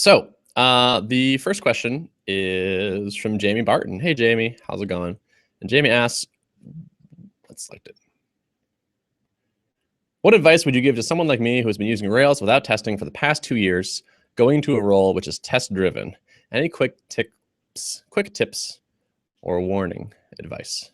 So the first question is from Jamie Barton. Hey, Jamie, how's it going? And Jamie asks, let's select it. What advice would you give to someone like me who has been using Rails without testing for the past 2 years, going to a role which is test-driven? Any quick tips or warning advice?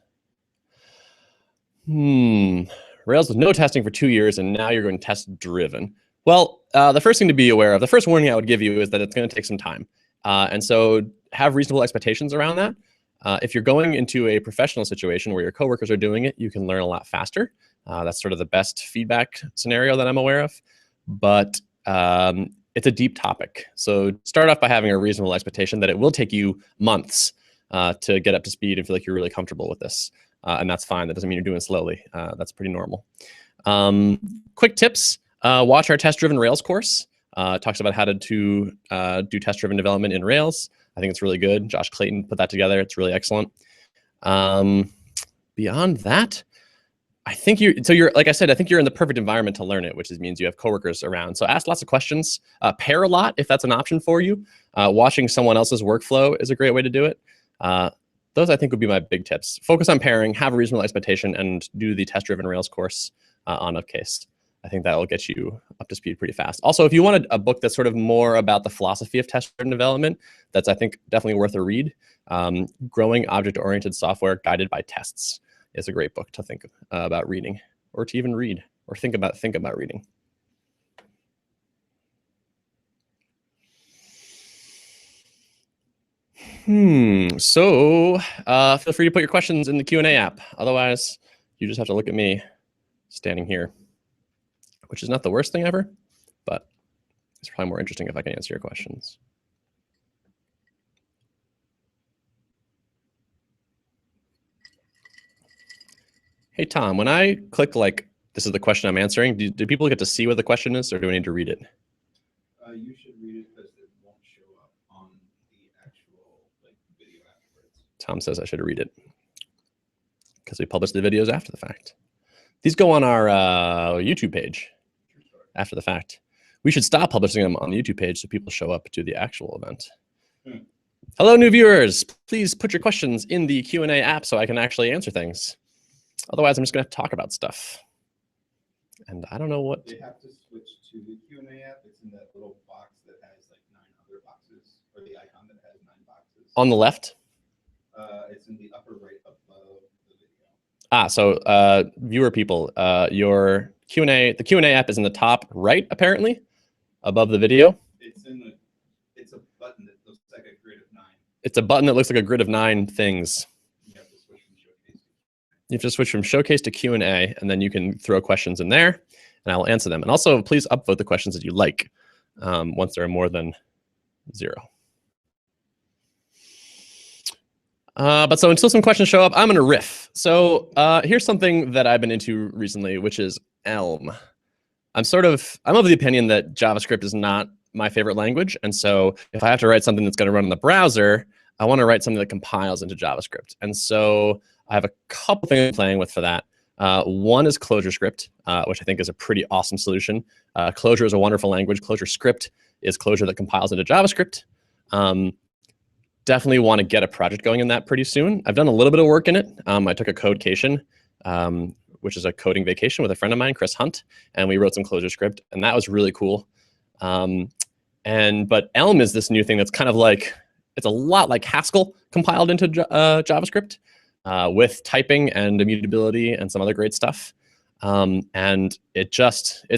Rails with no testing for 2 years, and now you're going test-driven. Well, the first thing to be aware of, the first warning I would give you is that it's going to take some time. And so have reasonable expectations around that. If you're going into a professional situation where your coworkers are doing it, you can learn a lot faster. That's sort of the best feedback scenario that I'm aware of. But it's a deep topic. So start off by having a reasonable expectation that it will take you months to get up to speed and feel like you're really comfortable with this. And that's fine. That doesn't mean you're doing it slowly. That's pretty normal. Quick tips. Watch our test-driven Rails course. It talks about how to do test-driven development in Rails. I think it's really good. Josh Clayton put that together. It's really excellent. Beyond that, I think you're like I said, I think you're in the perfect environment to learn it, which means you have coworkers around. So ask lots of questions. Pair a lot if that's an option for you. Watching someone else's workflow is a great way to do it. Those I think would be my big tips. Focus on pairing, have a reasonable expectation, and do the test-driven Rails course on Upcase. I think that will get you up to speed pretty fast. Also, if you wanted a book that's sort of more about the philosophy of test-driven development, that's, I think, definitely worth a read. Growing Object-Oriented Software Guided by Tests is a great book to think about reading, or to even read, or think about reading. So feel free to put your questions in the Q&A app. Otherwise, you just have to look at me standing here, which is not the worst thing ever, but it's probably more interesting if I can answer your questions. Hey, Tom, when I click like, this is the question I'm answering, do people get to see what the question is, or do I need to read it? You should read it because it won't show up on the actual video afterwards. Tom says I should read it because we publish the videos after the fact. These go on our YouTube page after the fact. We should stop publishing them on the YouTube page so people show up to the actual event. Hello, new viewers. Please put your questions in the Q&A app so I can actually answer things. Otherwise, I'm just going to talk about stuff. And I don't know what. They have to switch to the Q&A app. It's in that little box that has like 9 other boxes, or the icon that has 9 boxes. On the left? It's in the upper right above the video. So viewer people, your Q&A, the Q&A app is in the top right, apparently, above the video. It's a button that looks like a grid of 9. It's a button that looks like a grid of 9 things. You have to switch from Showcase to Q&A, and then you can throw questions in there, and I will answer them. And also, please upvote the questions that you like once there are more than 0. But so until some questions show up, I'm going to riff. So here's something that I've been into recently, which is Elm. I'm of the opinion that JavaScript is not my favorite language. And so if I have to write something that's going to run in the browser, I want to write something that compiles into JavaScript. And so I have a couple things I'm playing with for that. One is ClojureScript, which I think is a pretty awesome solution. Clojure is a wonderful language. ClojureScript is Clojure that compiles into JavaScript. Definitely want to get a project going in that pretty soon. I've done a little bit of work in it. I took a codecation, which is a coding vacation with a friend of mine, Chris Hunt, and we wrote some ClojureScript, and that was really cool. But Elm is this new thing that's kind of like, it's a lot like Haskell compiled into JavaScript with typing and immutability and some other great stuff. And it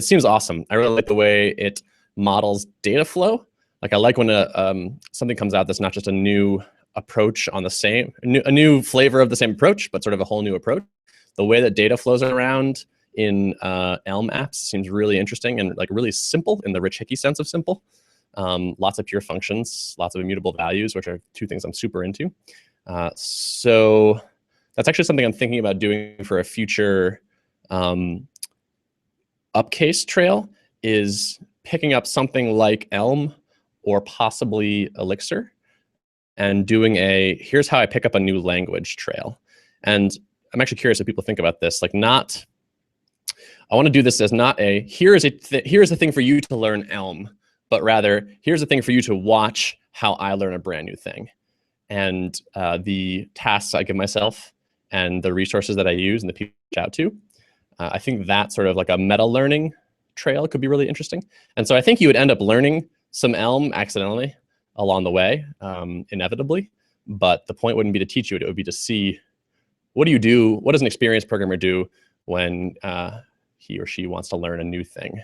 seems awesome. I really like the way it models data flow. Like I like when something comes out that's not just a new approach on a new flavor of the same approach, but sort of a whole new approach. The way that data flows around in Elm apps seems really interesting and like really simple in the Rich Hickey sense of simple. Lots of pure functions, lots of immutable values, which are 2 things I'm super into. So that's actually something I'm thinking about doing for a future Upcase trail, is picking up something like Elm or possibly Elixir and doing here's how I pick up a new language trail. And I'm actually curious if people think about this, like I want to do this as not here's the thing for you to learn Elm, but rather, here's a thing for you to watch how I learn a brand new thing. And the tasks I give myself and the resources that I use and the people I reach out to, I think that sort of like a meta learning trail could be really interesting. And so I think you would end up learning some Elm accidentally along the way, inevitably. But the point wouldn't be to teach you it. It would be to see, what do you do? What does an experienced programmer do when he or she wants to learn a new thing?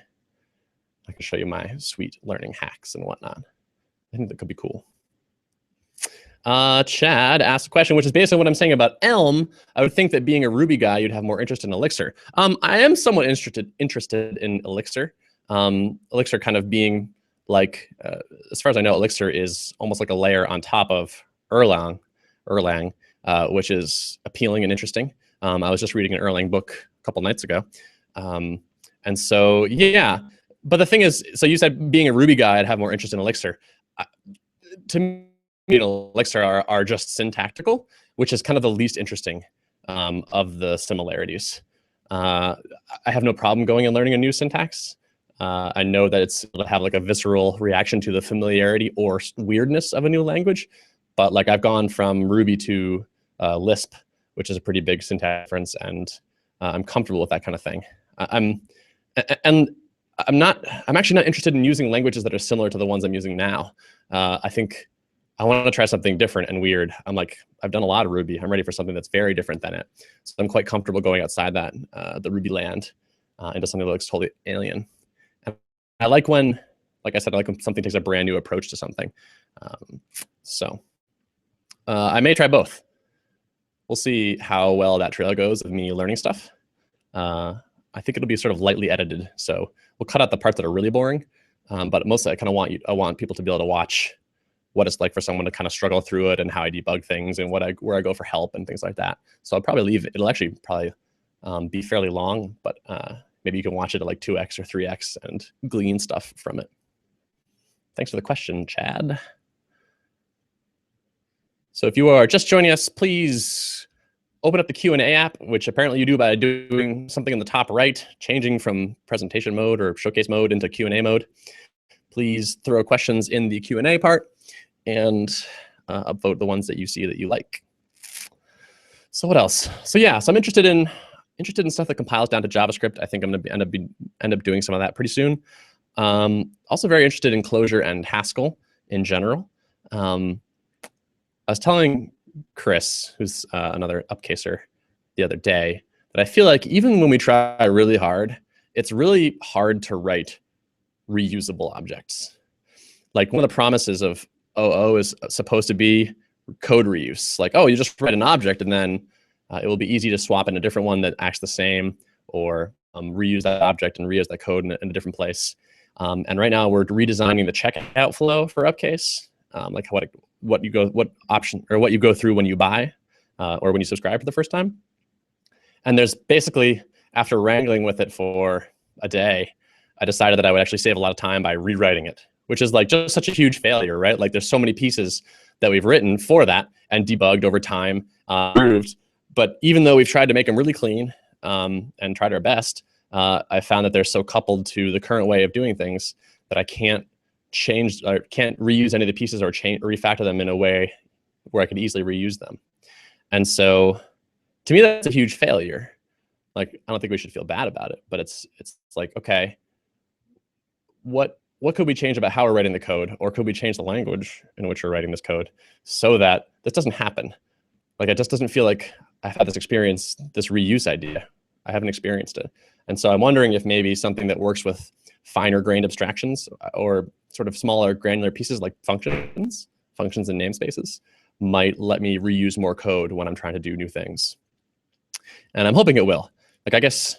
I can show you my sweet learning hacks and whatnot. I think that could be cool. Chad asked a question, which is basically what I'm saying about Elm. I would think that being a Ruby guy, you'd have more interest in Elixir. I am somewhat interested in Elixir. Elixir kind of being like, as far as I know, Elixir is almost like a layer on top of Erlang, which is appealing and interesting. I was just reading an Erlang book a couple nights ago. And so, yeah. But the thing is, so you said being a Ruby guy, I'd have more interest in Elixir. To me, Elixir are just syntactical, which is kind of the least interesting of the similarities. I have no problem going and learning a new syntax. I know that it's to have like a visceral reaction to the familiarity or weirdness of a new language, but like I've gone from Ruby to Lisp, which is a pretty big syntax difference, and I'm comfortable with that kind of thing. I'm actually not interested in using languages that are similar to the ones I'm using now. I think I want to try something different and weird. I've done a lot of Ruby. I'm ready for something that's very different than it. So I'm quite comfortable going outside that, the Ruby land, into something that looks totally alien. And I like when, like I said, I like when something takes a brand new approach to something. I may try both. We'll see how well that trail goes of me learning stuff. I think it'll be sort of lightly edited. So we'll cut out the parts that are really boring. But mostly I want people to be able to watch what it's like for someone to kind of struggle through it and how I debug things and where I go for help and things like that. So I'll probably leave it. It'll actually probably be fairly long, but maybe you can watch it at like 2x or 3x and glean stuff from it. Thanks for the question, Chad. So if you are just joining us, please open up the Q&A app, which apparently you do by doing something in the top right, changing from presentation mode or showcase mode into Q&A mode. Please throw questions in the Q&A part and upvote the ones that you see that you like. So what else? So yeah, so I'm interested in stuff that compiles down to JavaScript. I think I'm going to end up doing some of that pretty soon. Also very interested in Clojure and Haskell in general. I was telling Chris, who's another upcaser, the other day, that I feel like even when we try really hard, it's really hard to write reusable objects. Like one of the promises of OO is supposed to be code reuse. Like, oh, you just write an object and then it will be easy to swap in a different one that acts the same, or reuse that object and reuse that code in a different place. And right now we're redesigning the checkout flow for Upcase, like what you go through when you buy or when you subscribe for the first time. And there's basically, after wrangling with it for a day, I decided that I would actually save a lot of time by rewriting it, which is like just such a huge failure, right? Like there's so many pieces that we've written for that and debugged over time, improved. But even though we've tried to make them really clean and tried our best, I found that they're so coupled to the current way of doing things that I can't change or can't reuse any of the pieces or refactor them in a way where I could easily reuse them. And so to me, that's a huge failure. Like, I don't think we should feel bad about it, but it's like, okay, what could we change about how we're writing the code, or could we change the language in which we're writing this code so that this doesn't happen? Like, it just doesn't feel like I've had this experience, this reuse idea. I haven't experienced it. And so I'm wondering if maybe something that works with finer grained abstractions or sort of smaller granular pieces like functions and namespaces might let me reuse more code when I'm trying to do new things. And I'm hoping it will. Like, I guess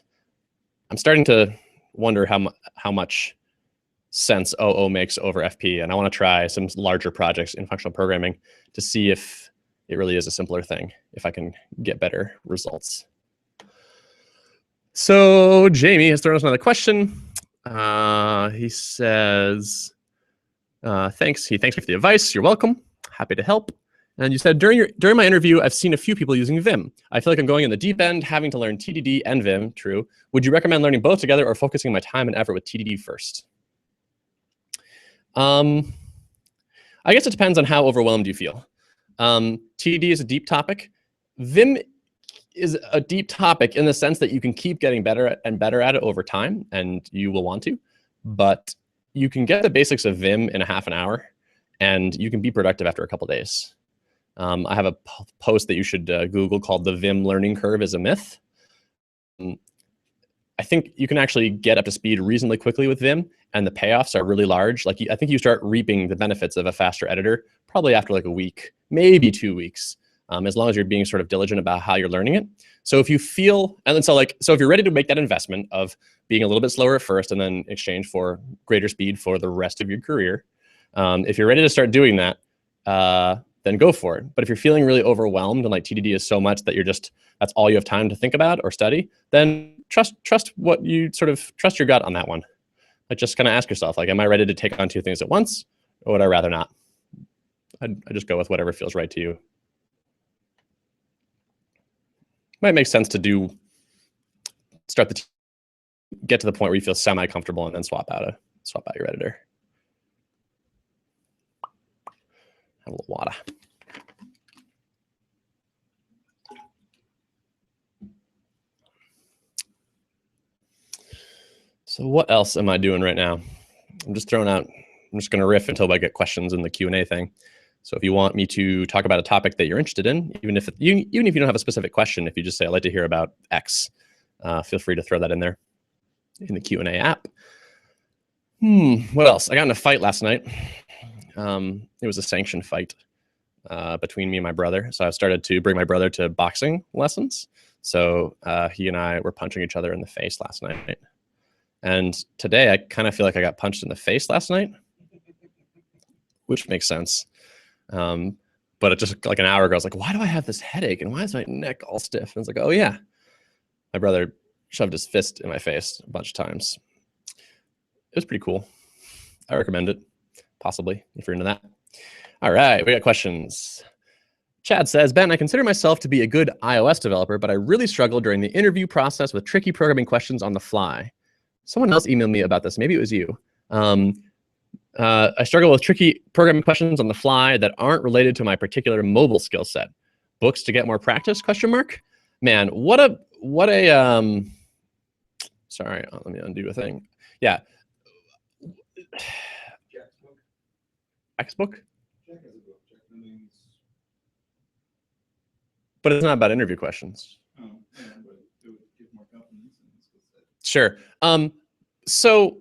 I'm starting to wonder how much sense OO makes over FP, and I want to try some larger projects in functional programming to see if it really is a simpler thing, if I can get better results. So Jamie has thrown us another question. He says, thanks. He thanks me for the advice. You're welcome. Happy to help. And you said, during my interview, I've seen a few people using Vim. I feel like I'm going in the deep end, having to learn TDD and Vim. True. Would you recommend learning both together or focusing my time and effort with TDD first? I guess it depends on how overwhelmed you feel. TDD is a deep topic. Vim is a deep topic in the sense that you can keep getting better and better at it over time, and you will want to, but you can get the basics of Vim in a half an hour, and you can be productive after a couple days. I have a post that you should Google called "The Vim Learning Curve is a Myth." I think you can actually get up to speed reasonably quickly with Vim, and the payoffs are really large. Like I think you start reaping the benefits of a faster editor probably after like a week, maybe 2 weeks, as long as you're being sort of diligent about how you're learning it. So if you feel, and then so if you're ready to make that investment of being a little bit slower at first and then exchange for greater speed for the rest of your career, if you're ready to start doing that, then go for it. But if you're feeling really overwhelmed and like TDD is so much that that's all you have time to think about or study, then trust your gut on that one. Like just kind of ask yourself, like, am I ready to take on 2 things at once, or would I rather not? I just go with whatever feels right to you. Might make sense to get to the point where you feel semi-comfortable and then swap out your editor. Have a little water. So what else am I doing right now? I'm just going to riff until I get questions in the Q&A thing. So if you want me to talk about a topic that you're interested in, even if you don't have a specific question, if you just say, I'd like to hear about X, feel free to throw that in there in the Q&A app. What else? I got in a fight last night. It was a sanctioned fight between me and my brother. So I started to bring my brother to boxing lessons. So he and I were punching each other in the face last night. And today I kind of feel like I got punched in the face last night, which makes sense. But it just like an hour ago, I was like, why do I have this headache? And why is my neck all stiff? And I was like, oh yeah, my brother shoved his fist in my face a bunch of times. It was pretty cool. I recommend it, possibly, if you're into that. All right, we got questions. Chad says, Ben, I consider myself to be a good iOS developer, but I really struggle during the interview process with tricky programming questions on the fly. Someone else emailed me about this. Maybe it was you. I struggle with tricky programming questions on the fly that aren't related to my particular mobile skill set. Books to get more practice, ? Man, what a sorry, let me undo a thing. Yeah. Jack's book. Jack's book? Jack has a book. Jack means... But it's not about interview questions. Oh, yeah, but it would give more confidence in the skill set. Sure. So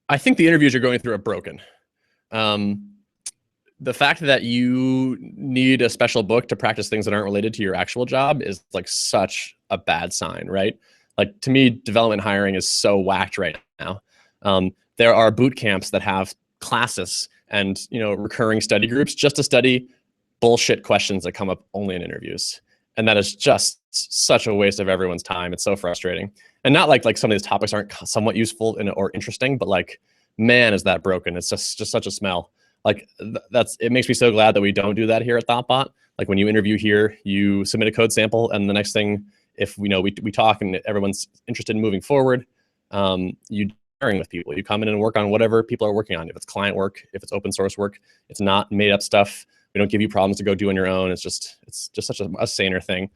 I think the interviews you're going through are broken. The fact that you need a special book to practice things that aren't related to your actual job is like such a bad sign, right? Like to me, development hiring is so whacked right now. There are boot camps that have classes and recurring study groups just to study bullshit questions that come up only in interviews. And that is just such a waste of everyone's time. It's so frustrating. And not like some of these topics aren't somewhat useful or interesting, but like, man, is that broken. It's just such a smell. Like it makes me so glad that we don't do that here at thoughtbot. Like when you interview here, you submit a code sample, and the next thing, if we talk and everyone's interested in moving forward, you sharing with people. You come in and work on whatever people are working on. If it's client work, if it's open source work, it's not made up stuff. We don't give you problems to go do on your own. It's just such a saner thing.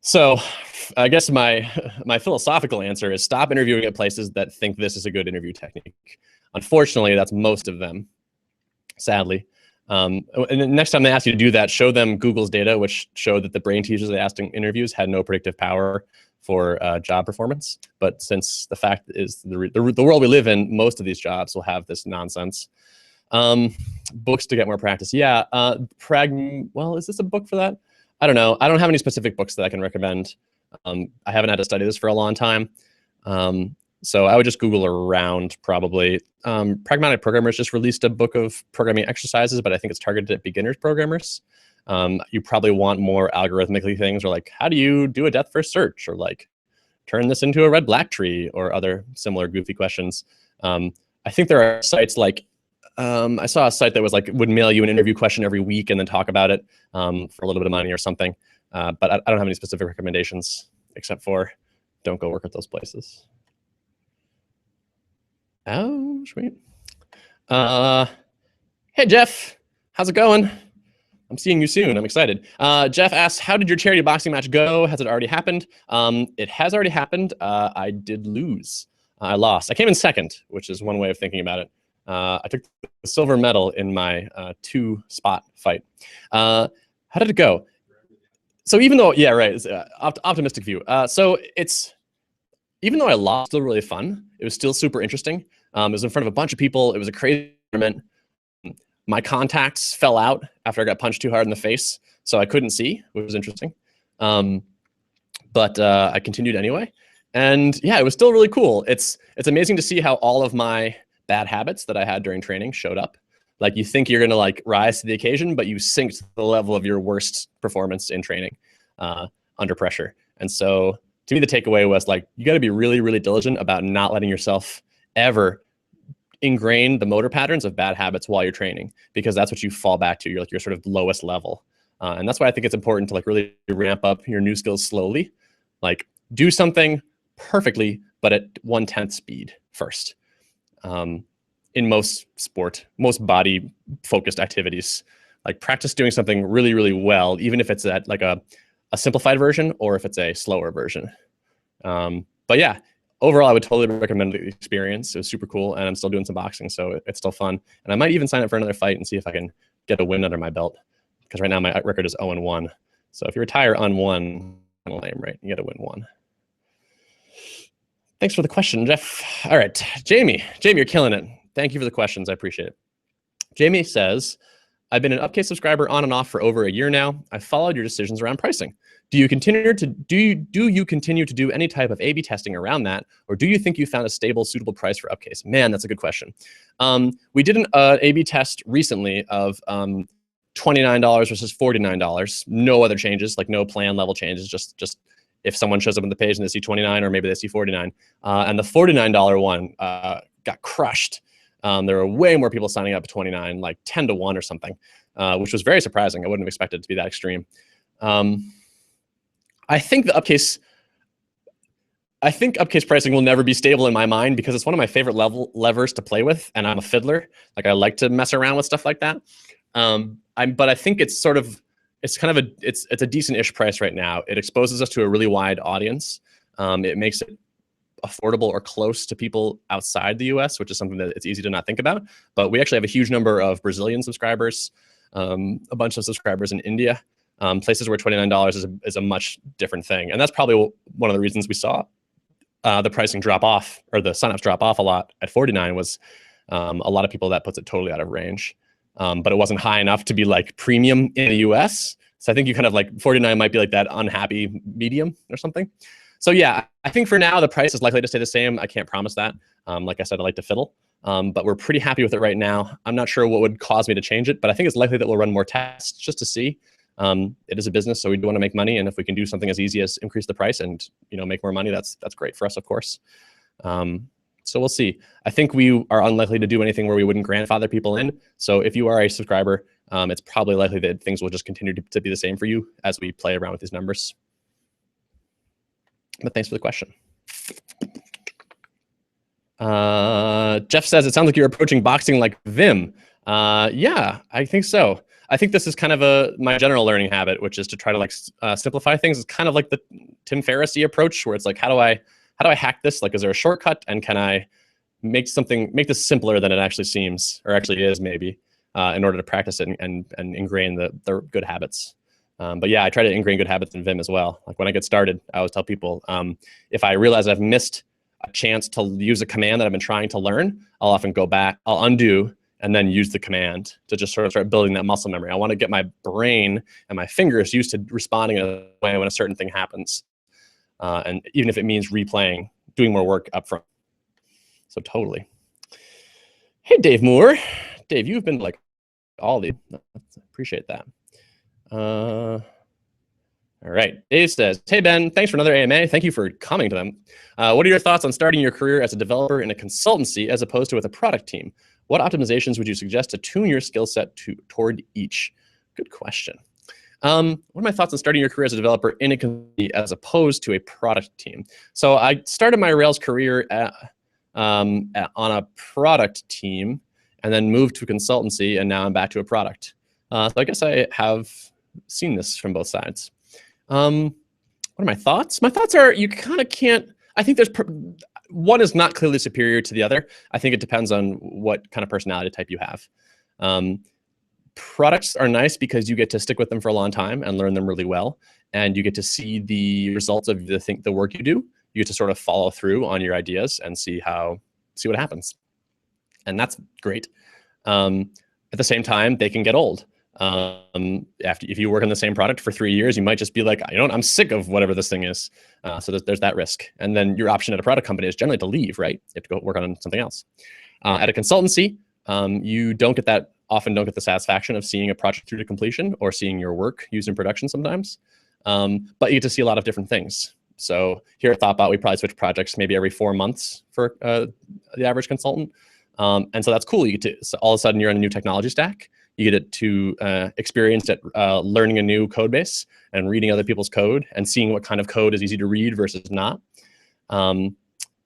So I guess my philosophical answer is stop interviewing at places that think this is a good interview technique. Unfortunately, that's most of them, sadly. And the next time they ask you to do that, show them Google's data, which showed that the brain teasers they asked in interviews had no predictive power for job performance. But since the fact is the world we live in, most of these jobs will have this nonsense. Books to get more practice. Yeah. Well, is this a book for that? I don't know. I don't have any specific books that I can recommend. I haven't had to study this for a long time. So I would just Google around probably. Pragmatic Programmers just released a book of programming exercises, but I think it's targeted at beginners programmers. You probably want more algorithmically things, or like, how do you do a depth first search, or like turn this into a red black tree, or other similar goofy questions. I think there are sites like, I saw a site that was like, would mail you an interview question every week and then talk about it for a little bit of money or something. But I don't have any specific recommendations except for don't go work at those places. Oh, sweet. Hey, Jeff. How's it going? I'm seeing you soon. I'm excited. Jeff asks, how did your charity boxing match go? Has it already happened? It has already happened. I did lose. I lost. I came in second, which is one way of thinking about it. I took the silver medal in my 2-spot fight. How did it go? So even though, yeah, right, it's, optimistic view. So it's, even though I lost, still really fun. It was still super interesting. It was in front of a bunch of people. It was a crazy tournament. My contacts fell out after I got punched too hard in the face, so I couldn't see, which was interesting. But I continued anyway. And yeah, it was still really cool. It's amazing to see how all of my bad habits that I had during training showed up. Like, you think you're gonna like rise to the occasion, but you sink to the level of your worst performance in training under pressure. And so to me, the takeaway was like, you gotta be really, really diligent about not letting yourself ever ingrain the motor patterns of bad habits while you're training, because that's what you fall back to. You're like your sort of lowest level. And that's why I think it's important to like really ramp up your new skills slowly. Like, do something perfectly, but at 1/10 speed first. In most body focused activities, like practice doing something really, really well, even if it's at like a simplified version or if it's a slower version. But yeah, overall, I would totally recommend the experience. It was super cool, and I'm still doing some boxing, so it's still fun. And I might even sign up for another fight and see if I can get a win under my belt, because right now my record is 0-1. So if you retire on 1, kind of lame, right? You got to win 1. Thanks for the question, Jeff. All right, Jamie, you're killing it. Thank you for the questions. I appreciate it. Jamie says, I've been an Upcase subscriber on and off for over a year now. I've followed your decisions around pricing. Do you continue to do any type of A/B testing around that, or do you think you found a stable, suitable price for Upcase? Man, that's a good question. We did an A/B test recently of $29 versus $49. No other changes, like no plan level changes. Just if someone shows up on the page and they see 29, or maybe they see 49, and the $49 one got crushed. There were way more people signing up at 29, like 10-1 or something, which was very surprising. I wouldn't have expected it to be that extreme. I think Upcase pricing will never be stable in my mind, because it's one of my favorite levers to play with, and I'm a fiddler. Like, I like to mess around with stuff like that. But I think it's a decent-ish price right now. It exposes us to a really wide audience. It makes it affordable or close to people outside the US, which is something that it's easy to not think about. But we actually have a huge number of Brazilian subscribers, a bunch of subscribers in India, places where $29 is a much different thing. And that's probably one of the reasons we saw the pricing drop off, or the signups drop off a lot at 49, was a lot of people that puts it totally out of range. But it wasn't high enough to be like premium in the US. So I think you kind of like 49 might be like that unhappy medium or something. So yeah, I think for now the price is likely to stay the same. I can't promise that. Like I said, I like to fiddle, but we're pretty happy with it right now. I'm not sure what would cause me to change it, but I think it's likely that we'll run more tests just to see. It is a business, so we do want to make money, and if we can do something as easy as increase the price and make more money, that's great for us, of course. So we'll see. I think we are unlikely to do anything where we wouldn't grandfather people in. So if you are a subscriber, it's probably likely that things will just continue to be the same for you as we play around with these numbers. But thanks for the question. Jeff says, it sounds like you're approaching boxing like Vim. Yeah, I think so. I think this is kind of my general learning habit, which is to try to like simplify things. It's kind of like the Tim Ferriss-y approach, where it's like, how do I hack this? Like, is there a shortcut, and can I make this simpler than it actually seems, or actually is, maybe, in order to practice it and ingrain the good habits. But yeah, I try to ingrain good habits in Vim as well. Like, when I get started, I always tell people, if I realize I've missed a chance to use a command that I've been trying to learn, I'll often go back, I'll undo, and then use the command to just sort of start building that muscle memory. I want to get my brain and my fingers used to responding in a way when a certain thing happens. And even if it means replaying, doing more work up front. So totally. Hey, Dave Moore. Dave, you've been like all the, appreciate that. All right, Dave says, hey Ben, thanks for another AMA. Thank you for coming to them. What are your thoughts on starting your career as a developer in a consultancy as opposed to with a product team? What optimizations would you suggest to tune your skill set toward each? Good question. What are my thoughts on starting your career as a developer in a consultancy as opposed to a product team? So I started my Rails career on a product team, and then moved to a consultancy, and now I'm back to a product. So I guess I have seen this from both sides. What are my thoughts? My thoughts are you kind of can't, I think one is not clearly superior to the other. I think it depends on what kind of personality type you have. Products are nice because you get to stick with them for a long time and learn them really well. And you get to see the results of the work you do. You get to sort of follow through on your ideas and see what happens. And that's great. At the same time, they can get old. If you work on the same product for 3 years, you might just be like, I'm sick of whatever this thing is. So there's that risk. And then your option at a product company is generally to leave, right? You have to go work on something else. At a consultancy, you often don't get the satisfaction of seeing a project through to completion or seeing your work used in production sometimes. But you get to see a lot of different things. So here at thoughtbot, we probably switch projects maybe every 4 months for the average consultant. And so that's cool. So all of a sudden you're on a new technology stack. You get to experience at learning a new code base and reading other people's code and seeing what kind of code is easy to read versus not. And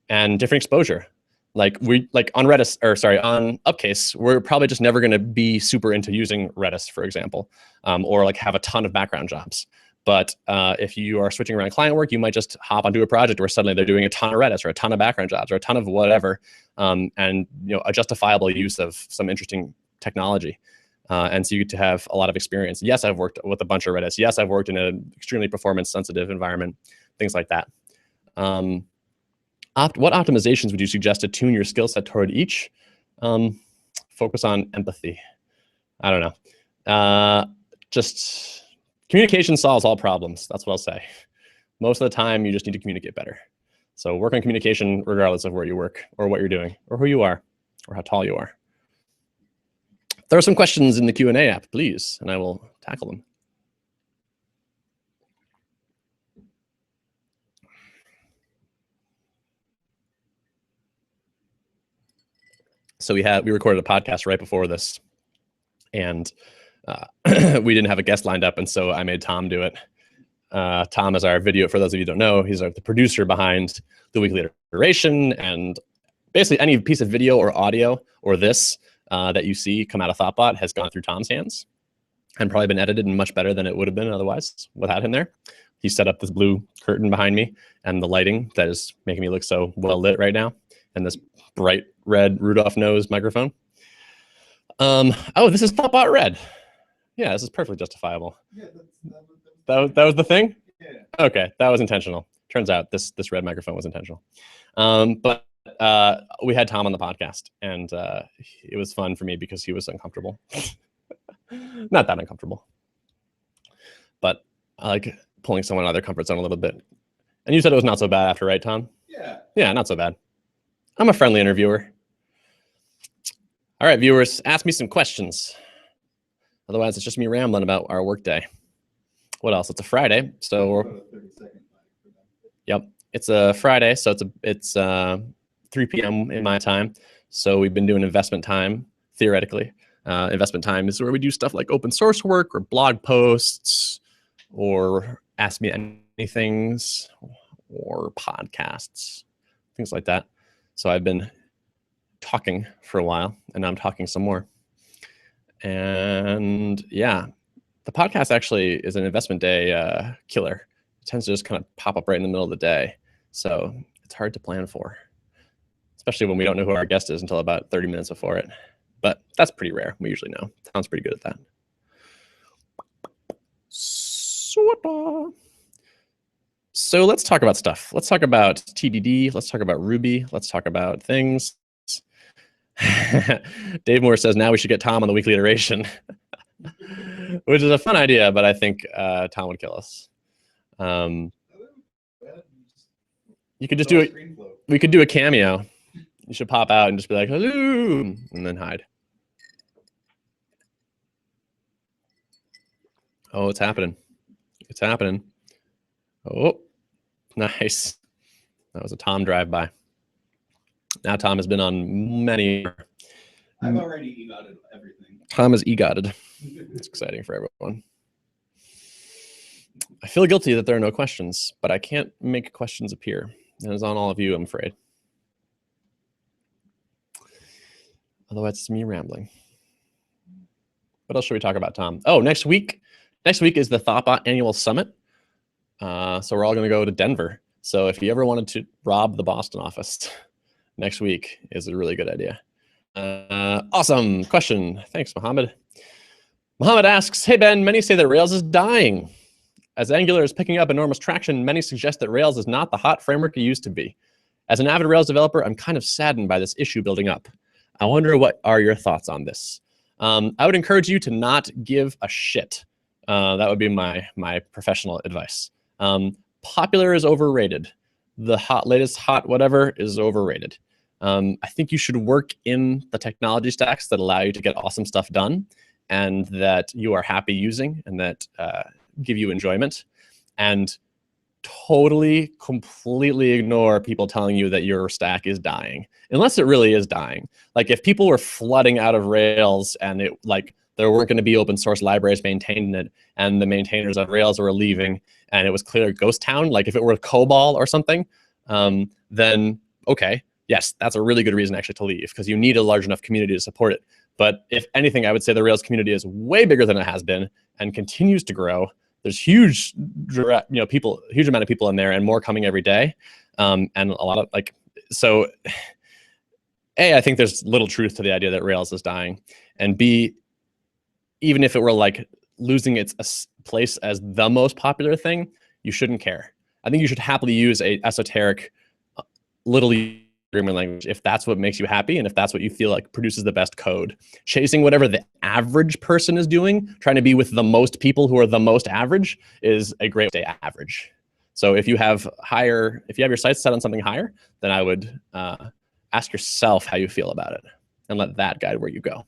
different exposure. Like on Redis, on Upcase, we're probably just never going to be super into using Redis, for example, or like have a ton of background jobs. But if you are switching around client work, you might just hop onto a project where suddenly they're doing a ton of Redis or a ton of background jobs or a ton of whatever, and a justifiable use of some interesting technology. And so you get to have a lot of experience. Yes, I've worked with a bunch of Redis. Yes, I've worked in an extremely performance-sensitive environment, things like that. What optimizations would you suggest to tune your skill set toward each? Focus on empathy. I don't know. Just communication solves all problems. That's what I'll say. Most of the time, you just need to communicate better. So work on communication regardless of where you work or what you're doing or who you are or how tall you are. There are some questions in the Q&A app, please, and I will tackle them. So we recorded a podcast right before this, and we didn't have a guest lined up, and so I made Tom do it. Tom is our video, for those of you who don't know, he's the producer behind the weekly iteration, and basically any piece of video or audio or this that you see come out of thoughtbot has gone through Tom's hands and probably been edited and much better than it would have been otherwise without him there. He set up this blue curtain behind me and the lighting that is making me look so well lit right now, and this bright red Rudolph nose microphone. Oh, this is thoughtbot red. Yeah, this is perfectly justifiable. Yeah, that was the thing? Yeah. Okay, that was intentional. Turns out this red microphone was intentional. But we had Tom on the podcast, and it was fun for me because he was uncomfortable. Not that uncomfortable, but I like pulling someone out of their comfort zone a little bit. And you said it was not so bad after, right, Tom? Yeah. Yeah, not so bad. I'm a friendly interviewer. All right, viewers, ask me some questions. Otherwise, it's just me rambling about our workday. What else? It's a Friday, so yep, it's a Friday, so it's 3 p.m. in my time. So we've been doing investment time, theoretically. Investment time is where we do stuff like open source work or blog posts or ask me anything or podcasts, things like that. So I've been talking for a while, and now I'm talking some more. And yeah, the podcast actually is an investment day killer. It tends to just kind of pop up right in the middle of the day. So it's hard to plan for, especially when we don't know who our guest is until about 30 minutes before it. But that's pretty rare. We usually know. Sounds pretty good at that. So let's talk about stuff. Let's talk about TDD. Let's talk about Ruby. Let's talk about things. Dave Moore says now we should get Tom on the weekly iteration, which is a fun idea, but I think Tom would kill us. You could just do it. We could do a cameo. You should pop out and just be like, hello, and then hide. Oh, it's happening. It's happening. Oh, nice. That was a Tom drive-by. Now Tom has been on many. I've already EGOT'd everything. Tom is EGOT'd. It's exciting for everyone. I feel guilty that there are no questions, but I can't make questions appear. And it's on all of you, I'm afraid. Otherwise, it's me rambling. What else should we talk about, Tom? Oh, next week is the thoughtbot annual summit. So we're all going to go to Denver. So if you ever wanted to rob the Boston office, next week is a really good idea. Awesome question. Thanks, Mohammed. Mohammed asks, hey, Ben, many say that Rails is dying. As Angular is picking up enormous traction, many suggest that Rails is not the hot framework it used to be. As an avid Rails developer, I'm kind of saddened by this issue building up. I wonder what are your thoughts on this? I would encourage you to not give a shit. That would be my professional advice. Popular is overrated. The latest hot whatever is overrated. I think you should work in the technology stacks that allow you to get awesome stuff done and that you are happy using and that give you enjoyment. And totally, completely ignore people telling you that your stack is dying, unless it really is dying. Like if people were flooding out of Rails and it like there weren't going to be open source libraries maintaining it, and the maintainers of Rails were leaving, and it was clear ghost town, like if it were COBOL or something, then okay, yes, that's a really good reason actually to leave, because you need a large enough community to support it. But if anything, I would say the Rails community is way bigger than it has been and continues to grow. There's huge amount of people in there, and more coming every day, and a lot of like. So, A, I think there's little truth to the idea that Rails is dying, and B, even if it were like losing its place as the most popular thing, you shouldn't care. I think you should happily use a esoteric, little programming language if that's what makes you happy and if that's what you feel like produces the best code. Chasing whatever the average person is doing, trying to be with the most people who are the most average, is a great day average. So if you have your sights set on something higher, then I would ask yourself how you feel about it and let that guide where you go.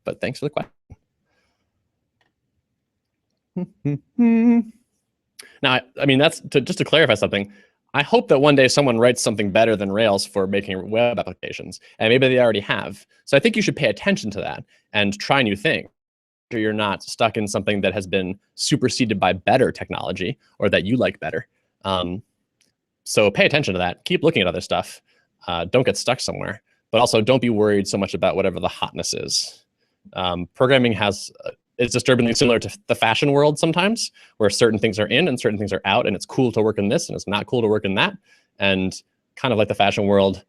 But thanks for the question. Now, I mean, that's just to clarify something. I hope that one day someone writes something better than Rails for making web applications, and maybe they already have. So I think you should pay attention to that and try new things. So you're not stuck in something that has been superseded by better technology or that you like better. So pay attention to that. Keep looking at other stuff. Don't get stuck somewhere, but also don't be worried so much about whatever the hotness is. Programming it's disturbingly similar to the fashion world sometimes, where certain things are in and certain things are out, and it's cool to work in this and it's not cool to work in that. And kind of like the fashion world,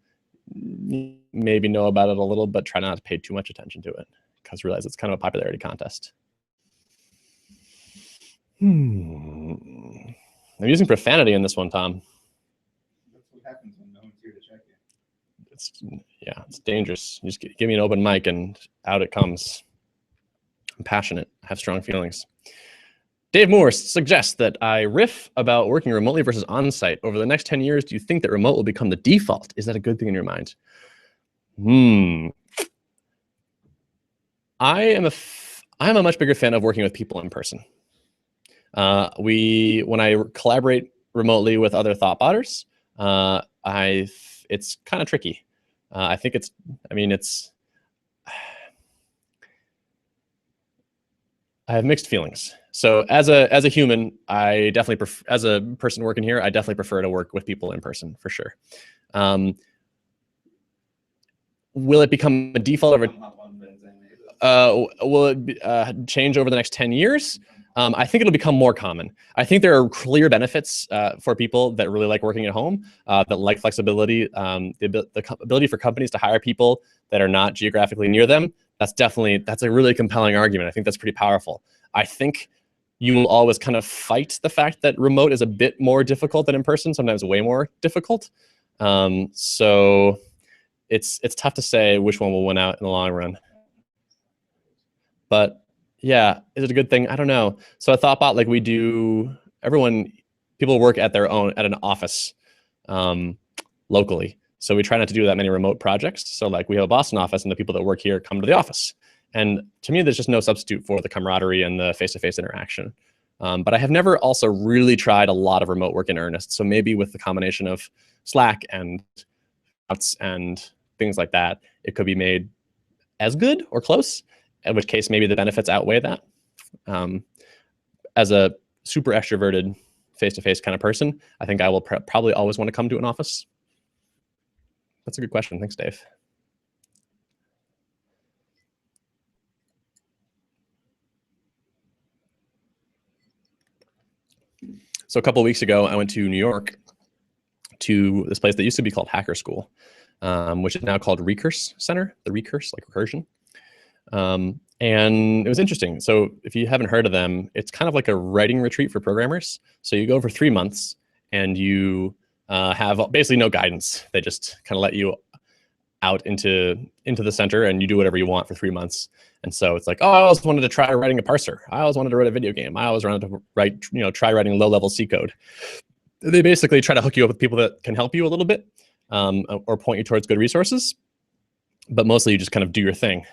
maybe know about it a little, but try not to pay too much attention to it, because realize it's kind of a popularity contest. I'm using profanity in this one, Tom. That's what happens when no one's here to check it. It's dangerous. You just give me an open mic and out it comes. I'm passionate, I have strong feelings. Dave Moore suggests that I riff about working remotely versus on-site. Over the next 10 years, do you think that remote will become the default? Is that a good thing in your mind? I'm a much bigger fan of working with people in person. When I collaborate remotely with other thoughtbotters, it's kind of tricky. I think I have mixed feelings. So as a human, I definitely as a person working here, I definitely prefer to work with people in person for sure. Will it become a default over? Will it change over the next 10 years? I think it'll become more common. I think there are clear benefits for people that really like working at home, that like flexibility, the ability for companies to hire people that are not geographically near them. That's a really compelling argument. I think that's pretty powerful. I think you will always kind of fight the fact that remote is a bit more difficult than in person, sometimes way more difficult. So it's tough to say which one will win out in the long run. But yeah, is it a good thing? I don't know. So a thoughtbot like we do, people work at an office locally. So we try not to do that many remote projects. So like we have a Boston office and the people that work here come to the office. And to me, there's just no substitute for the camaraderie and the face-to-face interaction. But I have never also really tried a lot of remote work in earnest. So maybe with the combination of Slack and Outs and things like that, it could be made as good or close, in which case maybe the benefits outweigh that. As a super extroverted face-to-face kind of person, I think I will probably always want to come to an office. That's a good question. Thanks, Dave. So a couple of weeks ago, I went to New York to this place that used to be called Hacker School, which is now called Recurse Center, the Recurse, like recursion. And it was interesting. So if you haven't heard of them, it's kind of like a writing retreat for programmers. So you go for 3 months and you have basically no guidance. They just kind of let you out into the center and you do whatever you want for 3 months. And so it's like, oh, I always wanted to try writing a parser. I always wanted to write a video game. I always wanted to write, try writing low-level C code. They basically try to hook you up with people that can help you a little bit or point you towards good resources. But mostly you just kind of do your thing,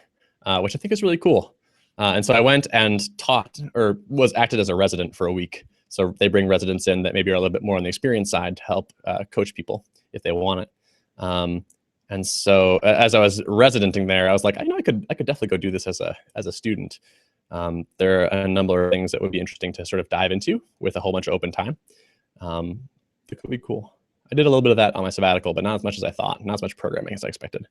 which I think is really cool. And so I went and taught or acted as a resident for a week. So they bring residents in that maybe are a little bit more on the experience side to help coach people if they want it. And so as I was residenting there, I was like, I could definitely go do this as a student. There are a number of things that would be interesting to sort of dive into with a whole bunch of open time. It could be cool. I did a little bit of that on my sabbatical, but not as much as I thought, not as much programming as I expected.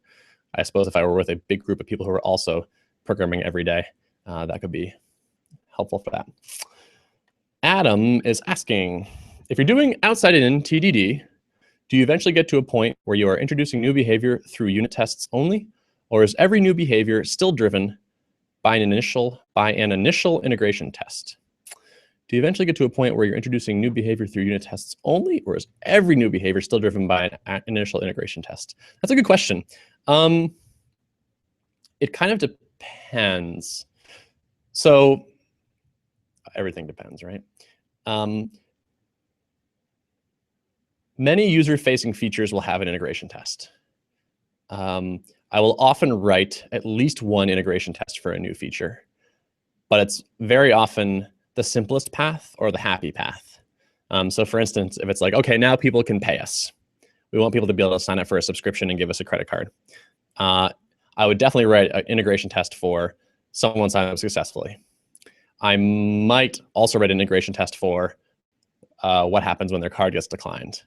I suppose if I were with a big group of people who are also programming every day, that could be helpful for that. Adam is asking, if you're doing outside in TDD, do you eventually get to a point where you are introducing new behavior through unit tests only, or is every new behavior still driven by an initial integration test? Do you eventually get to a point where you're introducing new behavior through unit tests only, or is every new behavior still driven by an initial integration test? That's a good question. It kind of depends. So everything depends, right? Many user-facing features will have an integration test. I will often write at least one integration test for a new feature, but it's very often the simplest path or the happy path. So for instance, if it's like, okay, now people can pay us. We want people to be able to sign up for a subscription and give us a credit card. I would definitely write an integration test for someone sign up successfully. I might also write an integration test for what happens when their card gets declined.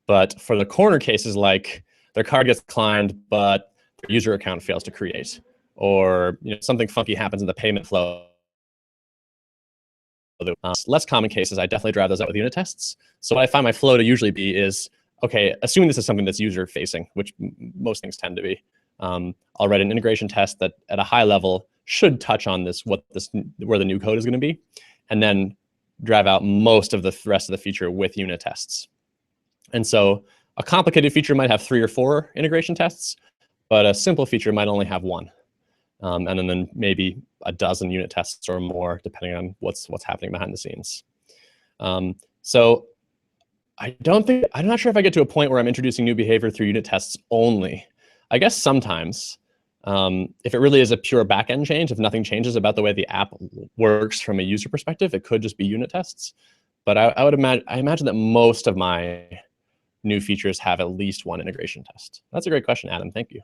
But for the corner cases, like their card gets declined, but their user account fails to create, or something funky happens in the payment flow. Less common cases, I definitely drive those out with unit tests. So what I find my flow to usually be is, okay, assuming this is something that's user-facing, which most things tend to be, I'll write an integration test that at a high level should touch on where the new code is going to be, and then drive out most of the rest of the feature with unit tests. And so a complicated feature might have 3 or 4 integration tests, but a simple feature might only have 1. And then maybe a dozen unit tests or more, depending on what's happening behind the scenes. So I'm not sure if I get to a point where I'm introducing new behavior through unit tests only. I guess sometimes, if it really is a pure backend change, if nothing changes about the way the app works from a user perspective, it could just be unit tests. But I imagine that most of my new features have at least 1 integration test. That's a great question, Adam. Thank you.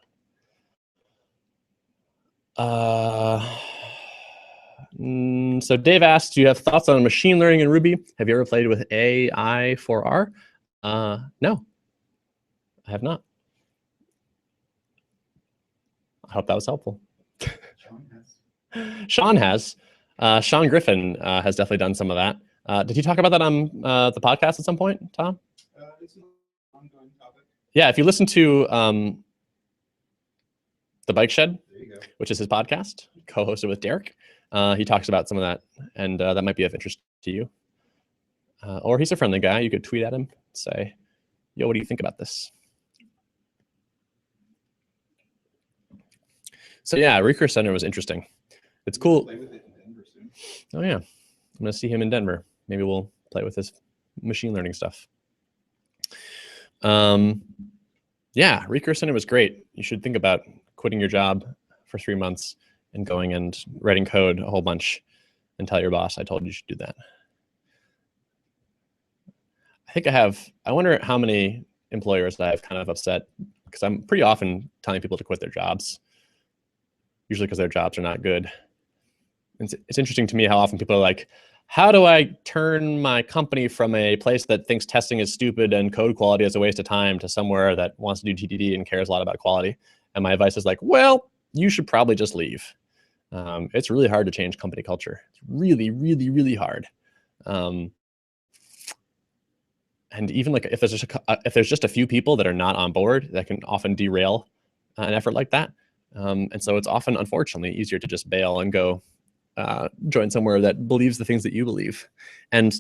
So Dave asked, do you have thoughts on machine learning in Ruby? Have you ever played with AI for R? No, I have not. I hope that was helpful. Sean has. Sean Griffin has definitely done some of that. Did he talk about that on the podcast at some point, Tom? It's an ongoing topic. Yeah, if you listen to The Bike Shed, which is his podcast, co-hosted with Derek, he talks about some of that, and that might be of interest to you. Or he's a friendly guy. You could tweet at him, say, yo, what do you think about this? So yeah, Recurse Center was interesting. It's cool. Play with it in Denver soon. Oh yeah, I'm gonna see him in Denver. Maybe we'll play with his machine learning stuff. Yeah, Recurse Center was great. You should think about quitting your job for 3 months and going and writing code a whole bunch and tell your boss, I told you should do that. I wonder how many employers I've kind of upset, because I'm pretty often telling people to quit their jobs, usually because their jobs are not good. It's interesting to me how often people are like, how do I turn my company from a place that thinks testing is stupid and code quality is a waste of time to somewhere that wants to do TDD and cares a lot about quality? And my advice is like, well, you should probably just leave. It's really hard to change company culture. It's really, really, really hard. And even like if there's just a few people that are not on board, that can often derail an effort like that. And so it's often, unfortunately, easier to just bail and go join somewhere that believes the things that you believe. And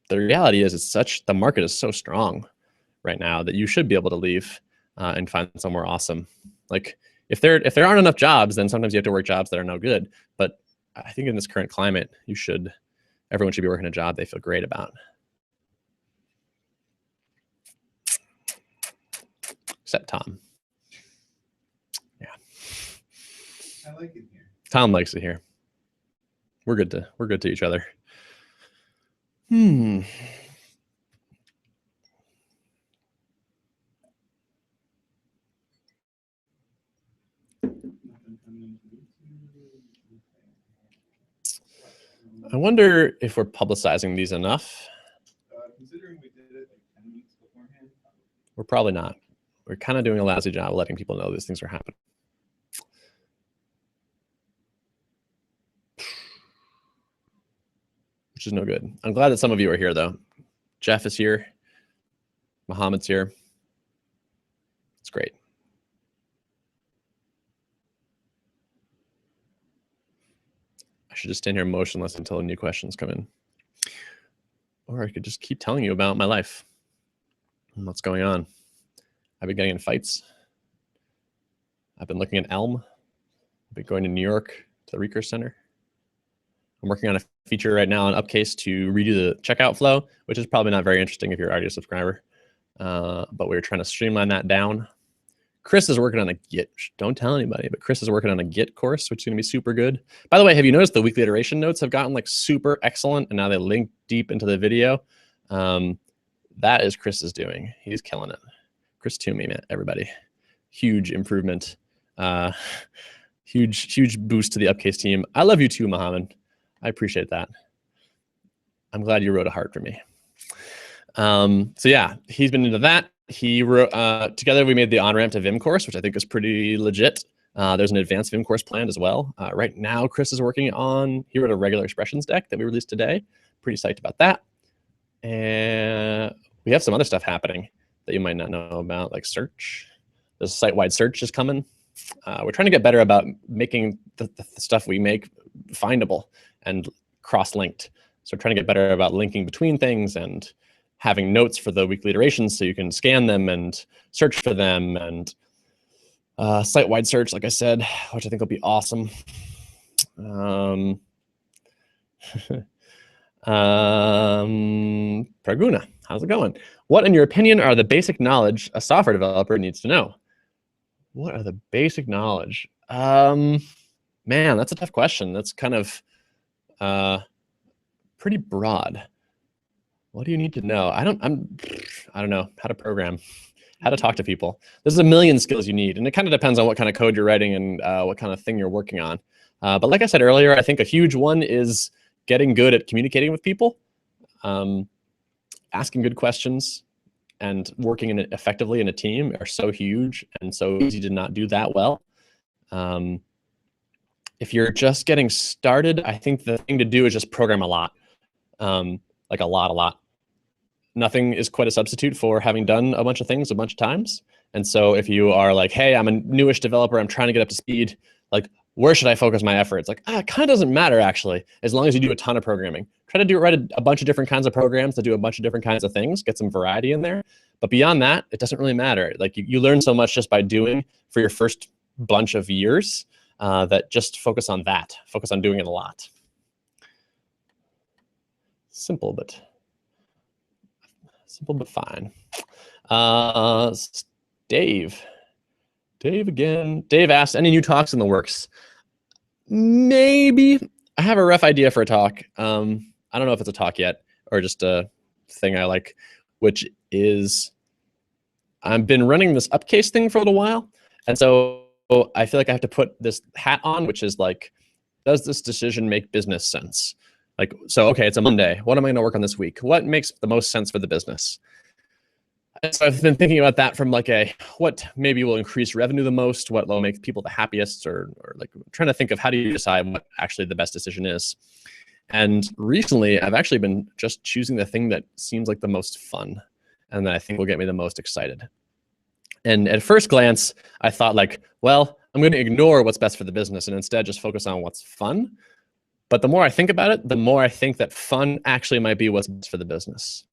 the reality is, the market is so strong right now that you should be able to leave and find somewhere awesome. Like if there aren't enough jobs, then sometimes you have to work jobs that are no good. But I think in this current climate, everyone should be working a job they feel great about. Except Tom. Yeah. I like it here. Tom likes it here. We're good to each other. I wonder if we're publicizing these enough. Considering we did it like 10 weeks beforehand. We're probably not. We're kind of doing a lousy job of letting people know these things are happening. Which is no good. I'm glad that some of you are here, though. Jeff is here. Mohammed's here. It's great. I should just stand here motionless until new questions come in. Or I could just keep telling you about my life and what's going on. I've been getting in fights. I've been looking at Elm. I've been going to New York to the Recurse Center. I'm working on a feature right now on Upcase to redo the checkout flow, which is probably not very interesting if you're already a subscriber. But we're trying to streamline that down. Chris is working on a Git. Don't tell anybody, but Chris is working on a Git course, which is going to be super good. By the way, have you noticed the weekly iteration notes have gotten like super excellent, and now they link deep into the video? That is Chris's doing. He's killing it. Chris Toomey, man, everybody. Huge improvement. Huge boost to the Upcase team. I love you too, Mohammed. I appreciate that. I'm glad you wrote a heart for me. So yeah, he's been into that. He wrote, together we made the on-ramp to Vim course, which I think is pretty legit. There's an advanced Vim course planned as well. Right now, Chris is working on, he wrote a regular expressions deck that we released today. Pretty psyched about that. And we have some other stuff happening that you might not know about, like search. There's a site-wide search is coming. We're trying to get better about making the stuff we make findable and cross-linked. So we're trying to get better about linking between things and having notes for the weekly iterations so you can scan them and search for them, and site-wide search, like I said, which I think will be awesome. Praguna, how's it going? What, in your opinion, are the basic knowledge a software developer needs to know? What are the basic knowledge? Man, that's a tough question. That's kind of pretty broad. What do you need to know? I don't know how to program, how to talk to people. There's a million skills you need, and it kind of depends on what kind of code you're writing and what kind of thing you're working on. But like I said earlier, I think a huge one is getting good at communicating with people, asking good questions, and working effectively in a team are so huge and so easy to not do that well. If you're just getting started, I think the thing to do is just program a lot, like a lot. Nothing is quite a substitute for having done a bunch of things a bunch of times. And so if you are like, hey, I'm a newish developer, I'm trying to get up to speed, like, where should I focus my efforts? Like, it kind of doesn't matter, actually, as long as you do a ton of programming. Try to write a bunch of different kinds of programs that do a bunch of different kinds of things, get some variety in there. But beyond that, it doesn't really matter. Like, you learn so much just by doing for your first bunch of years that just focus on that. Focus on doing it a lot. Simple, but fine. Dave again. Dave asked, any new talks in the works? Maybe. I have a rough idea for a talk. I don't know if it's a talk yet or just a thing I like, which is I've been running this Upcase thing for a little while. And so I feel like I have to put this hat on, which is like, does this decision make business sense? Like, so, okay, it's a Monday. What am I going to work on this week? What makes the most sense for the business? And so I've been thinking about that from like what maybe will increase revenue the most, what will make people the happiest, or like trying to think of how do you decide what actually the best decision is. And recently, I've actually been just choosing the thing that seems like the most fun. and that I think will get me the most excited. And at first glance, I thought like, well, I'm going to ignore what's best for the business and instead just focus on what's fun. But the more I think about it, the more I think that fun actually might be what's best for the business.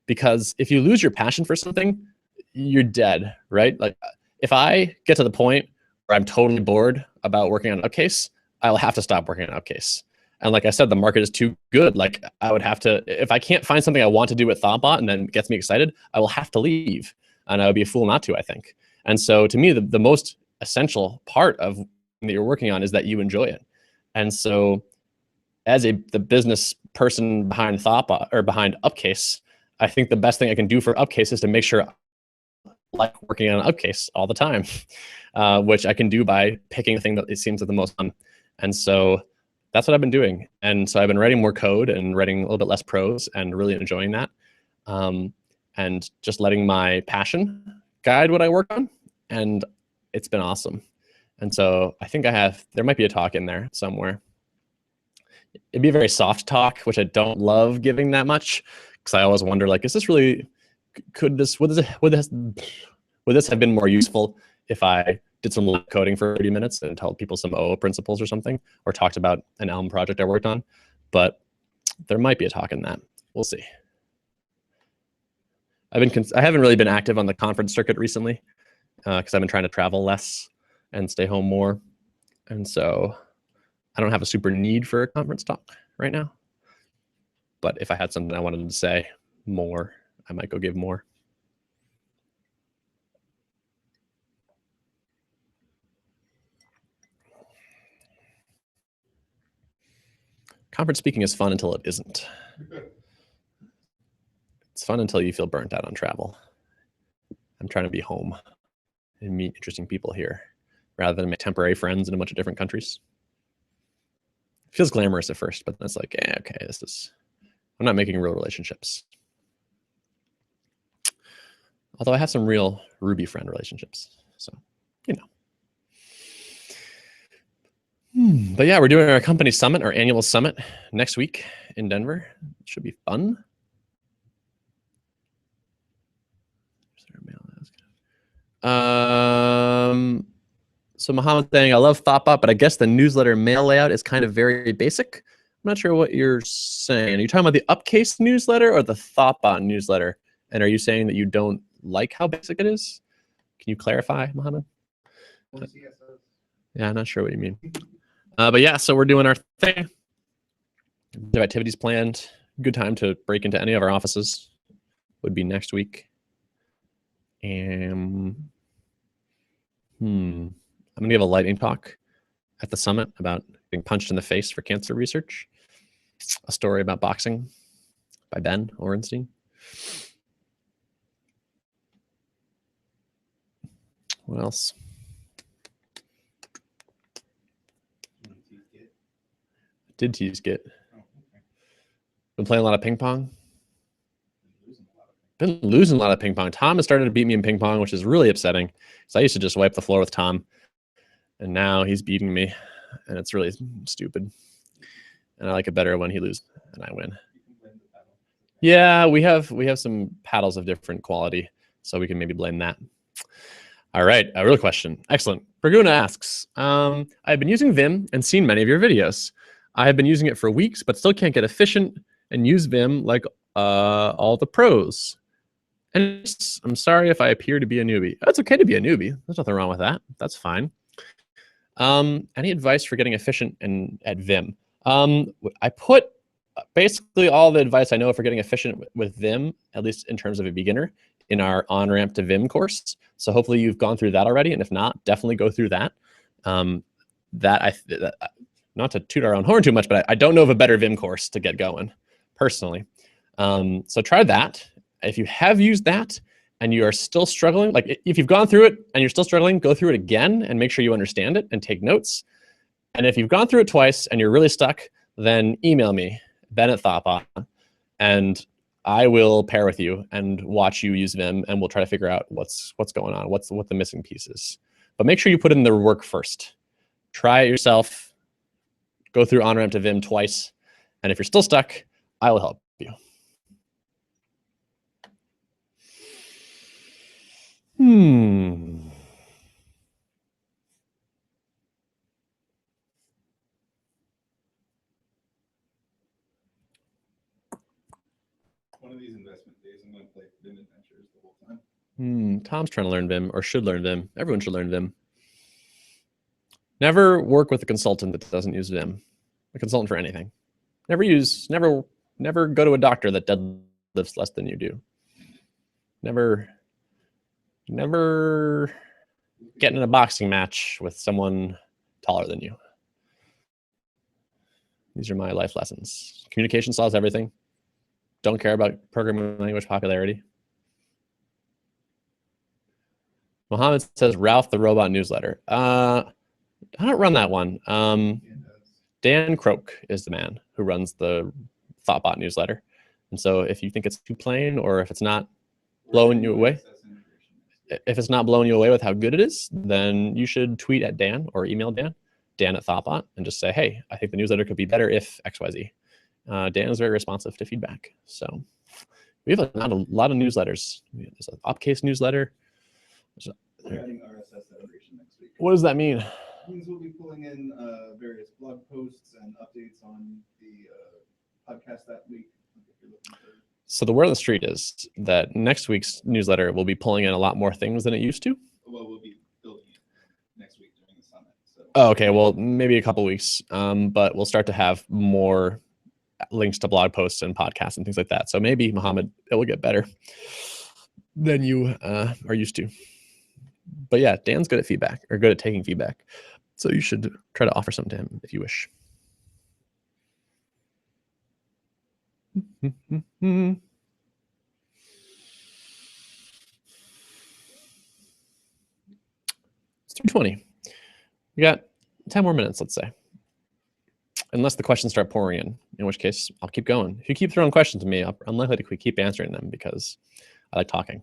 Because if you lose your passion for something, you're dead, right? Like if I get to the point where I'm totally bored about working on Upcase, I'll have to stop working on Upcase. And like I said, the market is too good. Like I would have to, if I can't find something I want to do with thoughtbot and then gets me excited, I will have to leave. And I would be a fool not to, I think. And so to me, the most essential part of that you're working on is that you enjoy it. And so as the business person behind thoughtbot or behind Upcase, I think the best thing I can do for Upcase is to make sure I like working on Upcase all the time, which I can do by picking the thing that it seems like the most fun. And so that's what I've been doing. And so I've been writing more code and writing a little bit less prose and really enjoying that. And just letting my passion guide what I work on. And it's been awesome. And so I think there might be a talk in there somewhere. It'd be a very soft talk, which I don't love giving that much, because I always wonder, like, is this really, would this have been more useful if I did some live coding for 30 minutes and told people some OO principles or something, or talked about an Elm project I worked on? But there might be a talk in that. We'll see. I haven't really been active on the conference circuit recently because I've been trying to travel less and stay home more. And so I don't have a super need for a conference talk right now. But if I had something I wanted to say more, I might go give more. Conference speaking is fun until it isn't. It's fun until you feel burnt out on travel. I'm trying to be home and meet interesting people here rather than make temporary friends in a bunch of different countries. It feels glamorous at first, but then it's like, okay, I'm not making real relationships. Although I have some real Ruby friend relationships, so, you know. But yeah, we're doing our company summit, our annual summit next week in Denver. It should be fun. So Mohammed saying, I love thoughtbot, but I guess the newsletter mail layout is kind of very basic. I'm not sure what you're saying. Are you talking about the Upcase newsletter or the thoughtbot newsletter? And are you saying that you don't like how basic it is? Can you clarify, Mohammed? Yeah, I'm not sure what you mean. But yeah, so we're doing our thing. The activities planned. Good time to break into any of our offices would be next week. And I'm gonna give a lightning talk at the summit about being punched in the face for cancer research. A story about boxing by Ben Orenstein. What else? Did tease Git. Been playing a lot of ping pong. Been losing a lot of ping pong. Tom has started to beat me in ping pong, which is really upsetting. So I used to just wipe the floor with Tom, and now he's beating me, and it's really stupid. And I like it better when he loses and I win. Yeah, we have some paddles of different quality, so we can maybe blame that. All right, a real question. Excellent. Braguna asks, I've been using Vim and seen many of your videos. I have been using it for weeks, but still can't get efficient and use Vim like all the pros. And I'm sorry if I appear to be a newbie. It's okay to be a newbie. There's nothing wrong with that. That's fine. Any advice for getting efficient at Vim? I put basically all the advice I know for getting efficient with Vim, at least in terms of a beginner, in our On-Ramp to Vim course. So hopefully you've gone through that already. And if not, definitely go through that. Not to toot our own horn too much, but I don't know of a better Vim course to get going, personally. So try that. If you have used that and you are still struggling, like if you've gone through it and you're still struggling, go through it again and make sure you understand it and take notes. And if you've gone through it twice and you're really stuck, then email me, Ben@thoughtbot, and I will pair with you and watch you use Vim, and we'll try to figure out what's going on, what the missing piece is. But make sure you put in the work first. Try it yourself. Go through On-Ramp to Vim twice. And if you're still stuck, I will help you. One of these investment days, I'm going to play Vim Adventures the whole time. Tom's trying to learn Vim, or should learn Vim. Everyone should learn Vim. Never work with a consultant that doesn't use Vim. A consultant for anything. Never go to a doctor that deadlifts less than you do. Never get in a boxing match with someone taller than you. These are my life lessons. Communication solves everything. Don't care about programming language popularity. Mohammed says Ralph the Robot newsletter. I don't run that one. Dan Croak is the man who runs the thoughtbot newsletter. And so if you think it's too plain, or if it's not blowing you away, with how good it is, then you should tweet at Dan or email Dan at thoughtbot, and just say, hey, I think the newsletter could be better if XYZ. Dan is very responsive to feedback. So we have a lot of newsletters. There's an Upcase newsletter. We're adding RSS federation next week. What does that mean? It means we'll be pulling in various blog posts and updates on the podcast that week. So the word on the street is that next week's newsletter will be pulling in a lot more things than it used to. Well, we'll be building it next week during the summit. So. Oh, okay, well, maybe a couple weeks, but we'll start to have more links to blog posts and podcasts and things like that. So maybe, Mohammed, it will get better than you are used to. But yeah, Dan's good at feedback, or good at taking feedback. So you should try to offer some to him if you wish. It's 3:20. We got 10 more minutes, let's say. Unless the questions start pouring in which case I'll keep going. If you keep throwing questions to me, I'm likely to keep answering them because I like talking.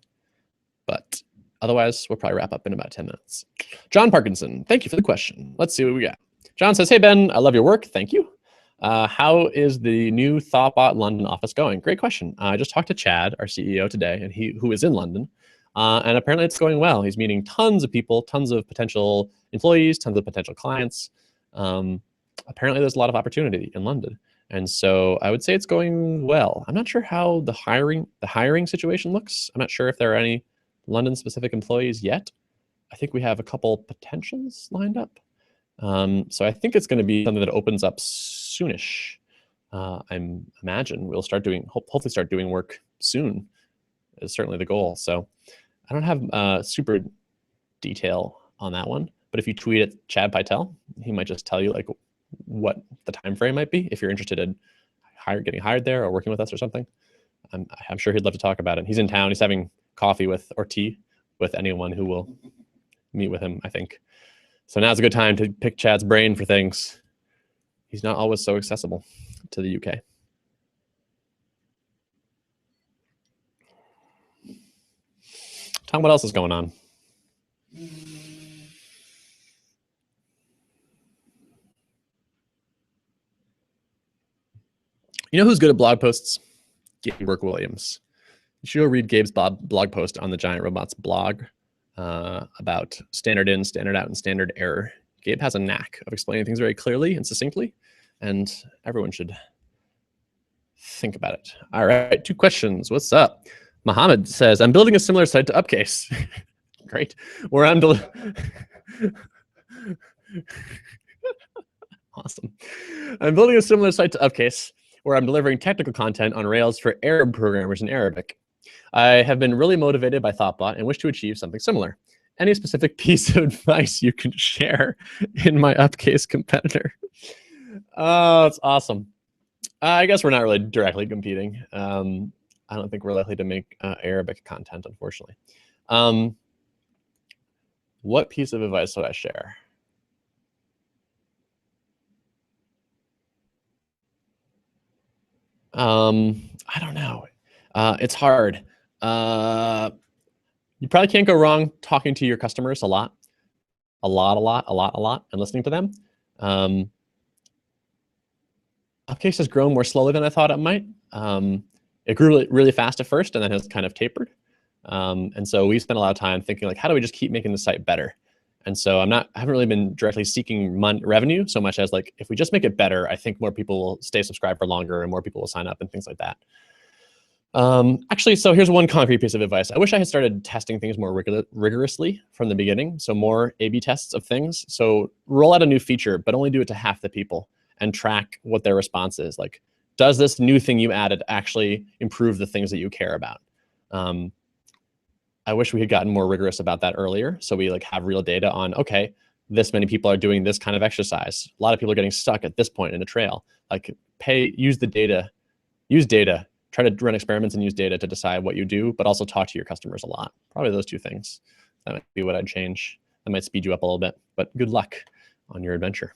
But otherwise, we'll probably wrap up in about 10 minutes. John Parkinson, thank you for the question. Let's see what we got. John says, hey, Ben, I love your work. Thank you. How is the new thoughtbot London office going? Great question. I just talked to Chad, our CEO, today, and who is in London. And apparently it's going well. He's meeting tons of people, tons of potential employees, tons of potential clients. Apparently there's a lot of opportunity in London. And so I would say it's going well. I'm not sure how the hiring situation looks. I'm not sure if there are any London specific employees yet. I think we have a couple potentials lined up. So I think it's going to be something that opens up soonish. I imagine we'll start doing, hopefully start doing work soon is certainly the goal. So I don't have super detail on that one, but if you tweet at Chad Pytel, he might just tell you like what the time frame might be if you're interested in getting hired there or working with us or something. I'm sure he'd love to talk about it. He's in town. He's having coffee or tea with anyone who will meet with him, I think. So now's a good time to pick Chad's brain for things. He's not always so accessible to the UK. Tom, what else is going on? You know who's good at blog posts? Gabe Williams. You should go read Gabe's blog post on the Giant Robots blog about standard in, standard out, and standard error. Gabe has a knack of explaining things very clearly and succinctly, and everyone should think about it. All right, 2 questions. What's up? Mohammed says, I'm building a similar site to Upcase. Great. Where I'm awesome. I'm building a similar site to Upcase where I'm delivering technical content on Rails for Arab programmers in Arabic. I have been really motivated by thoughtbot and wish to achieve something similar. Any specific piece of advice you can share in my Upcase competitor? Oh, that's awesome. I guess we're not really directly competing. I don't think we're likely to make Arabic content, unfortunately. What piece of advice would I share? I don't know. It's hard. You probably can't go wrong talking to your customers a lot, and listening to them. Upcase has grown more slowly than I thought it might. It grew really fast at first and then has kind of tapered. And so we spent a lot of time thinking, like, how do we just keep making the site better? And so I haven't really been directly seeking revenue so much as like, if we just make it better, I think more people will stay subscribed for longer and more people will sign up and things like that. Actually, so here's one concrete piece of advice. I wish I had started testing things more rigorously from the beginning. So more A/B tests of things. So roll out a new feature, but only do it to half the people and track what their response is. Like, does this new thing you added actually improve the things that you care about? I wish we had gotten more rigorous about that earlier. So we like have real data on, okay, this many people are doing this kind of exercise. A lot of people are getting stuck at this point in the trail. Like use data, try to run experiments and use data to decide what you do, but also talk to your customers a lot. Probably those two things. That might be what I'd change. That might speed you up a little bit, but good luck on your adventure.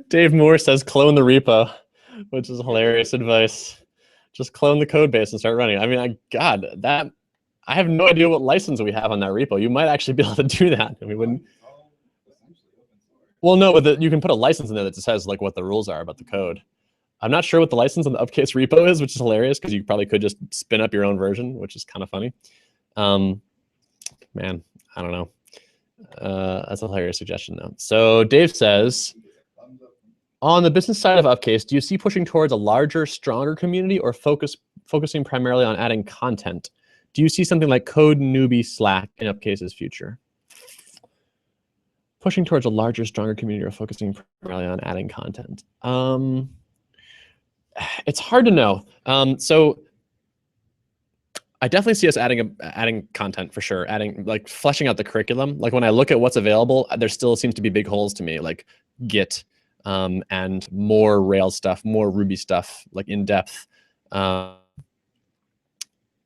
Dave Moore says, clone the repo, which is hilarious advice. Just clone the code base and start running. I mean, I have no idea what license we have on that repo. You might actually be able to do that. And we wouldn't. Well, no, but you can put a license in there that says like what the rules are about the code. I'm not sure what the license on the Upcase repo is, which is hilarious because you probably could just spin up your own version, which is kind of funny. Man, I don't know. That's a hilarious suggestion though. So Dave says, on the business side of Upcase, do you see pushing towards a larger, stronger community or focusing primarily on adding content? Do you see something like Code Newbie Slack in Upcase's future? Pushing towards a larger, stronger community or focusing primarily on adding content? It's hard to know. So I definitely see us adding content for sure, like fleshing out the curriculum. Like when I look at what's available, there still seems to be big holes to me, like Git and more Rails stuff, more Ruby stuff, like in depth.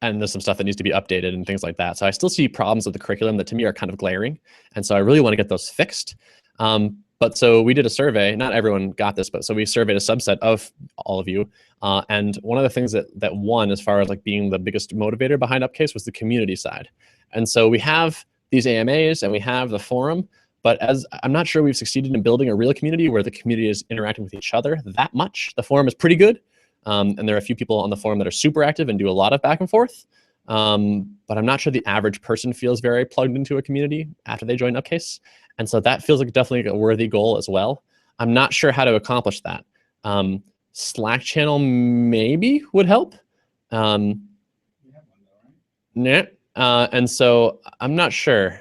And there's some stuff that needs to be updated and things like that. So I still see problems with the curriculum that to me are kind of glaring. And so I really want to get those fixed. But so we did a survey, not everyone got this, but so we surveyed a subset of all of you. And one of the things that won as far as like being the biggest motivator behind Upcase was the community side. And so we have these AMAs and we have the forum, but as I'm not sure we've succeeded in building a real community where the community is interacting with each other that much. The forum is pretty good. And there are a few people on the forum that are super active and do a lot of back and forth. But I'm not sure the average person feels very plugged into a community after they join Upcase. And so that feels like definitely a worthy goal as well. I'm not sure how to accomplish that. Slack channel maybe would help. And so I'm not sure.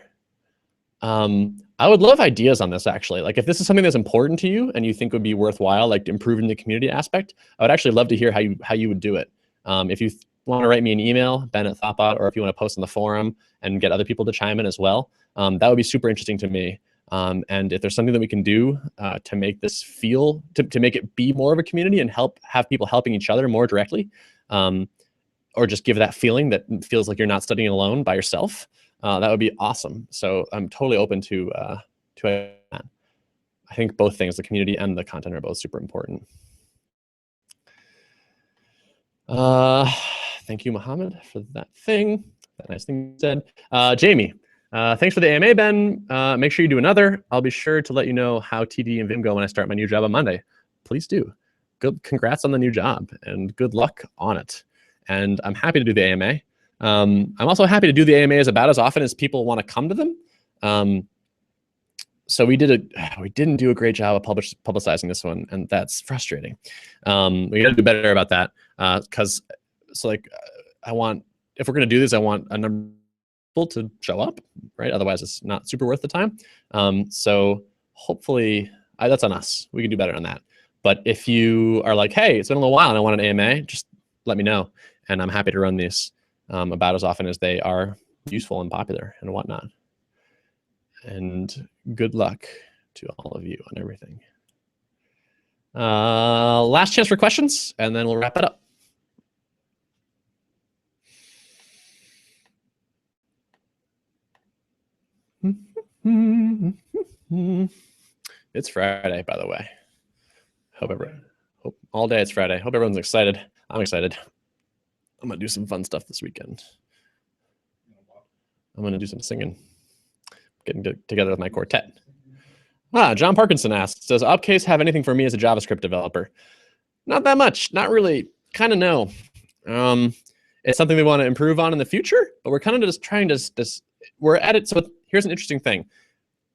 I would love ideas on this actually. Like if this is something that's important to you and you think would be worthwhile, like improving the community aspect, I would actually love to hear how you would do it. If you want to write me an email, Ben@thoughtbot, or if you want to post on the forum and get other people to chime in as well, that would be super interesting to me. And if there's something that we can do to make this to make it be more of a community and have people helping each other more directly, or just give that feeling that feels like you're not studying alone by yourself, that would be awesome. So I'm totally open to that. I think both things, the community and the content, are both super important. Thank you, Mohammed, for that nice thing you said. Jamie, thanks for the AMA, Ben. Make sure you do another. I'll be sure to let you know how TD and Vim go when I start my new job on Monday. Please do. Good, congrats on the new job and good luck on it. And I'm happy to do the AMA. I'm also happy to do the AMAs about as often as people want to come to them. So we didn't do a great job of publicizing this one, and that's frustrating. We got to do better about that because if we're going to do this, I want a number of people to show up, right? Otherwise, it's not super worth the time. So hopefully, that's on us. We can do better on that. But if you are like, hey, it's been a little while and I want an AMA, just let me know, and I'm happy to run these about as often as they are useful and popular and whatnot. And good luck to all of you on everything. Last chance for questions, and then we'll wrap it up. It's Friday, by the way. Hope all day it's Friday. Hope everyone's excited. I'm excited. I'm gonna do some fun stuff this weekend. I'm gonna do some singing. Getting together with my quartet. John Parkinson asks, does Upcase have anything for me as a JavaScript developer? Not that much. Not really. Kind of no. It's something we want to improve on in the future, but we're kind of just trying to we're at it. So here's an interesting thing.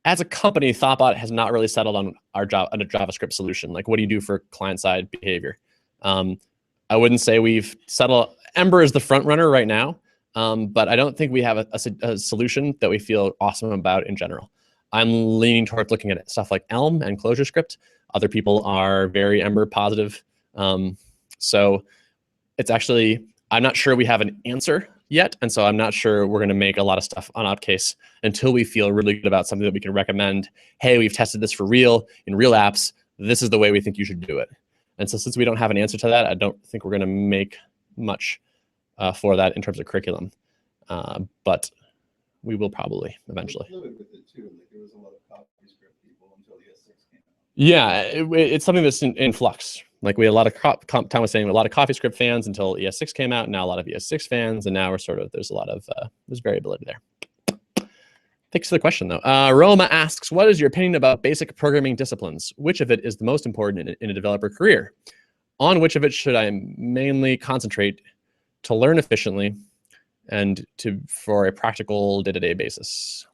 As a company, thoughtbot has not really settled on a JavaScript solution. Like, what do you do for client-side behavior? I wouldn't say we've settled. Ember is the front runner right now, but I don't think we have a solution that we feel awesome about in general. I'm leaning towards looking at stuff like Elm and ClojureScript. Other people are very Ember positive. So it's actually, I'm not sure we have an answer yet. And so I'm not sure we're going to make a lot of stuff on Upcase until we feel really good about something that we can recommend. Hey, we've tested this for real in real apps. This is the way we think you should do it. And so since we don't have an answer to that, I don't think we're going to make much for that in terms of curriculum. But we will probably eventually. With it too. Like, there was a lot of CoffeeScript people until ES6 came out. Yeah, it's something that's in flux. Like, we had a lot of, Tom was saying, a lot of CoffeeScript fans until ES6 came out, and now a lot of ES6 fans, and now we're sort of, there's a lot of, there's variability there. Thanks for the question, though. Roma asks, what is your opinion about basic programming disciplines? Which of it is the most important in a developer career? On which of it should I mainly concentrate to learn efficiently and for a practical day-to-day basis?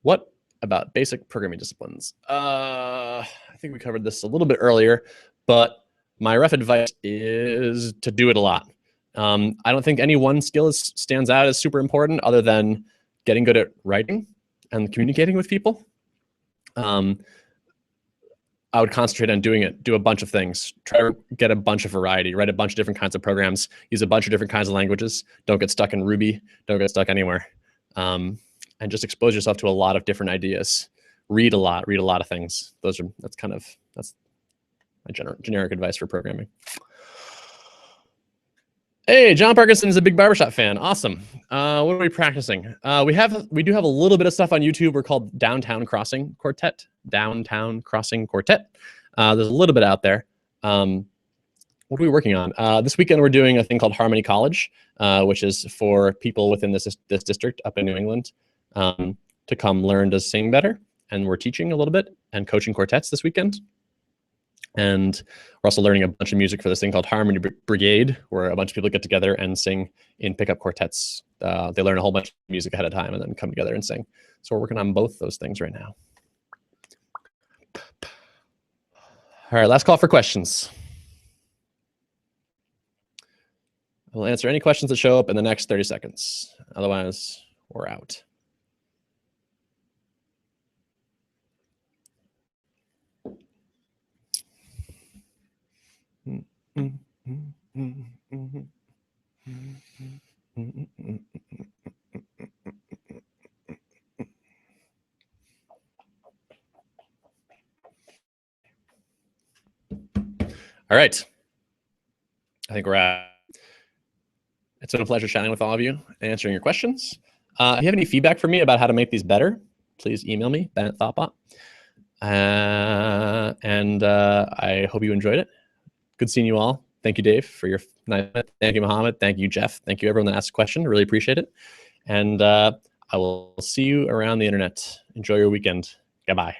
What about basic programming disciplines? I think we covered this a little bit earlier, but my rough advice is to do it a lot. I don't think any one skill stands out as super important other than getting good at writing and communicating with people. I would concentrate on do a bunch of things, try to get a bunch of variety, write a bunch of different kinds of programs, use a bunch of different kinds of languages, don't get stuck in Ruby, don't get stuck anywhere. And just expose yourself to a lot of different ideas. Read a lot of things. That's my generic advice for programming. Hey, John Parkinson is a big barbershop fan. Awesome. What are we practicing? We do have a little bit of stuff on YouTube. We're called Downtown Crossing Quartet. Downtown Crossing Quartet. There's a little bit out there. What are we working on? This weekend we're doing a thing called Harmony College, which is for people within this district up in New England to come learn to sing better. And we're teaching a little bit and coaching quartets this weekend. And we're also learning a bunch of music for this thing called Harmony Brigade, where a bunch of people get together and sing in pickup quartets. They learn a whole bunch of music ahead of time and then come together and sing. So we're working on both those things right now. All right, last call for questions. We'll answer any questions that show up in the next 30 seconds. Otherwise, we're out. All right. I think we're at. It's been a pleasure chatting with all of you and answering your questions. If you have any feedback for me about how to make these better, please email me, Ben@thoughtbot. And I hope you enjoyed it. Good seeing you all. Thank you, Dave, for your nice. Thank you, Mohammed. Thank you, Jeff. Thank you, everyone that asked a question. Really appreciate it. And I will see you around the internet. Enjoy your weekend. Goodbye.